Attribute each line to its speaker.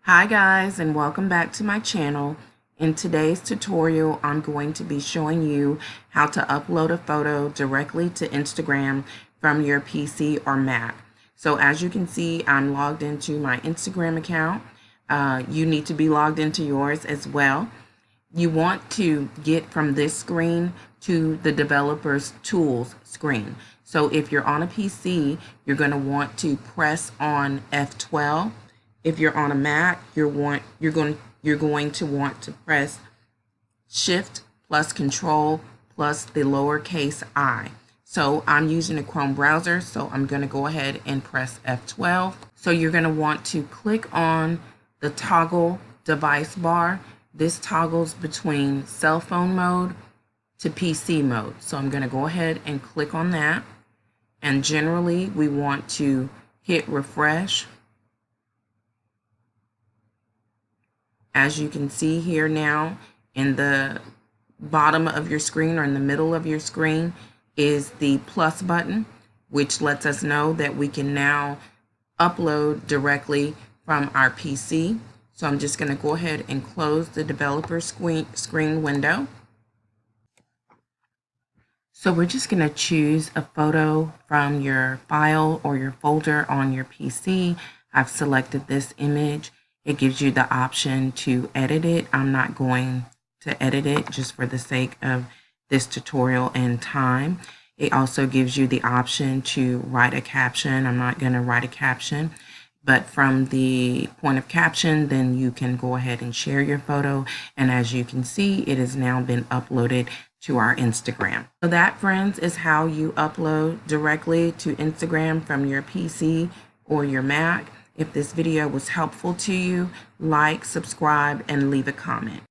Speaker 1: Hi guys, and welcome back to my channel. In today's tutorial, I'm going to be showing you how to upload a photo directly to Instagram from your PC or Mac. So as you can see, I'm logged into my Instagram account. You need to be logged into yours as well. You want to get from this screen to the developer's tools screen. So if you're on a PC, you're going to want to press on F12. If you're on a Mac, you're going to want to press Shift plus Control plus the lowercase I. So I'm using a Chrome browser, so I'm going to go ahead and press F12. So you're going to want to click on the toggle device bar. This toggles between cell phone mode to PC mode. So I'm going to go ahead and click on that. And generally, we want to hit refresh. As you can see here now, in the bottom of your screen or in the middle of your screen is the plus button, which lets us know that we can now upload directly from our PC. So I'm just going to go ahead and close the developer screen window. So we're just going to choose a photo from your file or your folder on your PC. I've selected this image. It gives you the option to edit it. I'm not going to edit it just for the sake of this tutorial and time. It also gives you the option to write a caption. I'm not going to write a caption, but from the point of caption, then you can go ahead and share your photo. And as you can see, it has now been uploaded to our Instagram. So that, friends, is how you upload directly to Instagram from your PC or your Mac. If this video was helpful to you, like, subscribe, and leave a comment.